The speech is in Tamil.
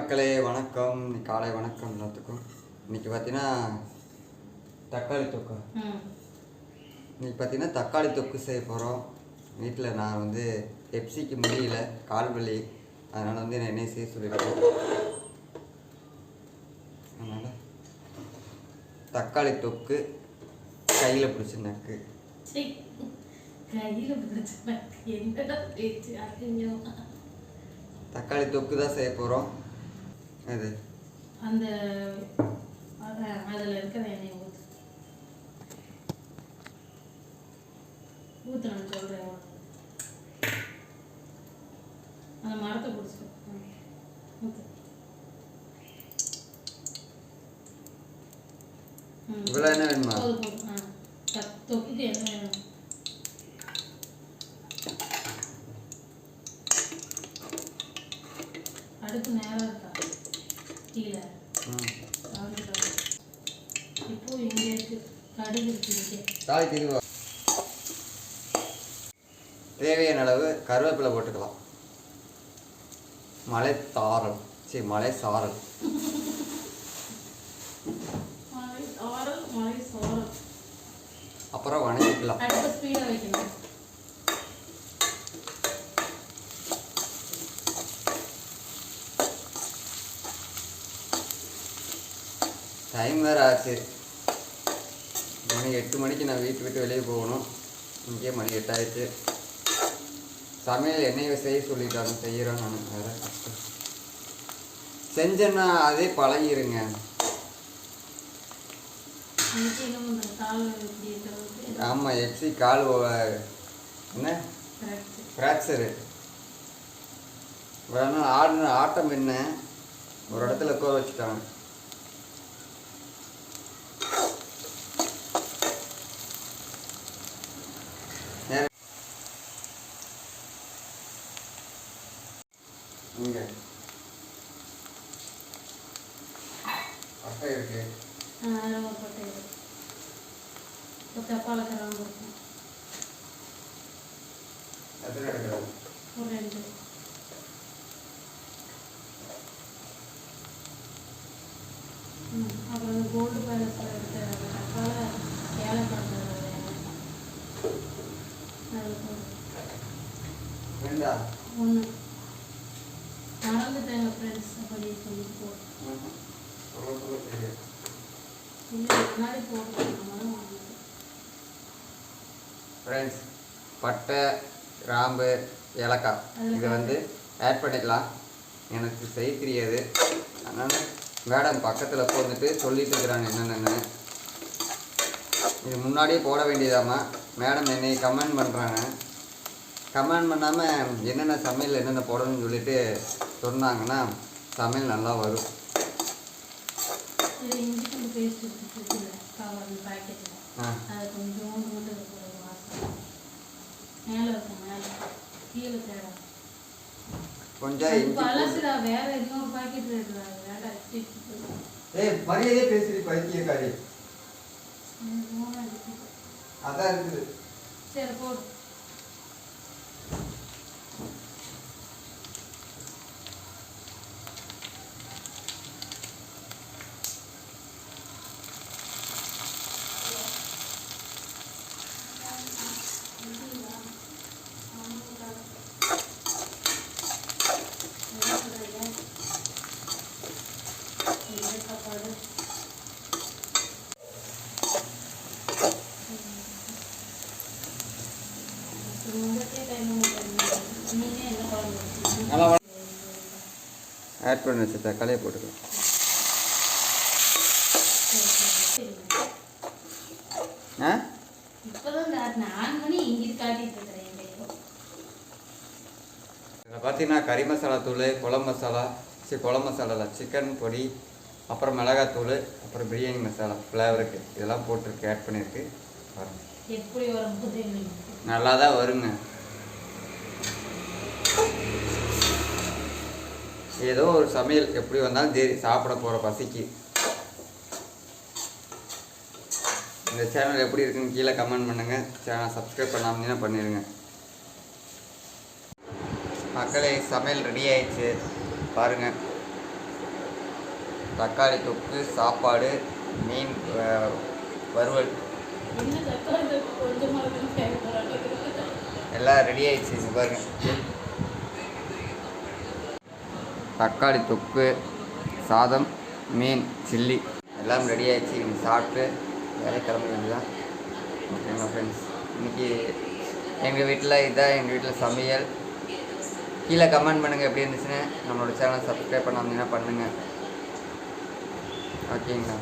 மக்களே வணக்கம். காலை வணக்கம் எல்லாத்துக்கும். இன்னைக்கு பார்த்தீங்கன்னா தக்காளி தொக்கு. இன்னைக்கு பார்த்தீங்கன்னா தக்காளி தொக்கு செய்ய போகிறோம். வீட்டில் நான் வந்து பெப்சிக்கு முடியல, கால் வலி, அதனால் வந்து நான் என்ன செய்ய சொல்லியிருக்கேன். அதனால் தக்காளி தொக்கு கையில் பிடிச்ச நக்கு. தக்காளி தொக்கு தான் செய்ய போகிறோம். அது அந்த அதில் இருக்கிற எண்ணெய் ஊற்று நான் சொல்கிறேன். அந்த மரத்தை பிடிச்சிடும் ஊற்று. இவ்வளோ என்ன வேணுமா? தொக்குக்கு என்ன வேணும்? அடுப்பு நேரம் இருக்கா கீழே? இப்போ இங்கே இருக்கு கடுகு இருக்கு. தாளிக்கு தேவையான அளவு கருவேப்பிலை போட்டுக்கலாம். மலை சாரல் அப்புறம் வணங்கிக்கலாம். அடுப்பு ஸ்பீடாக வைக்கணும். டைம் வேறு ஆச்சு. மணி 8 மணிக்கு நான் வீட்டு விட்டு வெளியே போகணும். இங்கே மணி 8 ஆயிடுச்சு. சமையல் என்னைய செய்ய சொல்லிட்டாங்க, செய்கிறேன். நான் வேறு கஷ்டம் செஞ்சேன்னா அதே பழகிருங்க. ஆமாம், எக்ஸி கால் என்ன ஃப்ராக்சரு. வேணா ஆட்டம் என்ன ஒரு இடத்துல உட்கார வச்சுட்டாங்க. இங்கே பட்டை இருக்கு. பட்டை இருக்கு. தப்பாளக்கெல்லாம் இருக்கும். எத்தனை எடுக்கிறது? ஒரு 2. அப்புறம் கோல்டு பேலஸ் எடுத்து தப்பால ஏலக்காய் ரெண்டா? 1 மறந்துட்டேங்க ஃப்ரெண்ட்ஸ். அப்படி சொல்லி போட்டு முன்னாடி போட்டு ஃப்ரெண்ட்ஸ், பட்டை, கிராம்பு, ஏலக்காய் இதை வந்து ஆட் பண்ணிக்கலாம். எனக்கு செய்ய தெரியாது, அதனால் மேடம் பக்கத்தில் உட்காந்துட்டு சொல்லிட்டு இருக்கிறாங்க என்னென்னு. இது முன்னாடியே போட வேண்டியதாம்மா. மேடம் என்னை கமெண்ட் பண்ணுறாங்க. கமெண்ட் பண்ணாமல் என்னென்ன சமையல் என்னென்ன போடணும்னு சொல்லிட்டு சொன்னாங்கன்னா சமையல் நல்லா வரும். கொஞ்சம் மரியாதையே பேசுறீ பைத்தியக்காரி. அதான் இருக்குது. சரி போடு. ஆட் பண்ணி வச்சு தக்காளியை போட்டுக்கலாம். இதில் பார்த்தீங்கன்னா கறி மசாலா தூள், குழம்பு மசாலா, குழம்பு மசாலாவில் சிக்கன் பொடி, அப்புறம் மிளகாத்தூள், அப்புறம் பிரியாணி மசாலா ஃப்ளேவருக்கு இதெல்லாம் போட்டிருக்கு, ஆட் பண்ணியிருக்கு. எப்படி வரும்போது நல்லா தான் வருங்க. ஏதோ ஒரு சமையல் எப்படி வந்தாலும் சரி, சாப்பிட போகிற பசிக்கு. இந்த சேனல் எப்படி இருக்குன்னு கீழே கமெண்ட் பண்ணுங்கள். சேனல் சப்ஸ்கிரைப் பண்ணாமல் பண்ணிடுங்க. மக்களே, சமையல் ரெடி ஆயிடுச்சு பாருங்கள். தக்காளி தொக்கு, சாப்பாடு, மீன் வறுவல் எல்லாம் ரெடி ஆயிடுச்சு. இது பாருங்க, தக்காளி தொக்கு, சாதம், மீன் சில்லி எல்லாம் ரெடி ஆயிடுச்சு. இன்னைக்கு சாப்பிட்டு வேலை கிளம்ப வேண்டியதான். ஓகேங்களா ஃப்ரெண்ட்ஸ், இன்றைக்கி எங்கள் வீட்டில் இதான் எங்கள் வீட்டில் சமையல். கீழே கமெண்ட் பண்ணுங்கள் எப்படி இருந்துச்சுன்னு. நம்மளோட சேனலை சப்ஸ்கிரைப் பண்ணாமல் பண்ணுங்கள். ஓகேங்களா.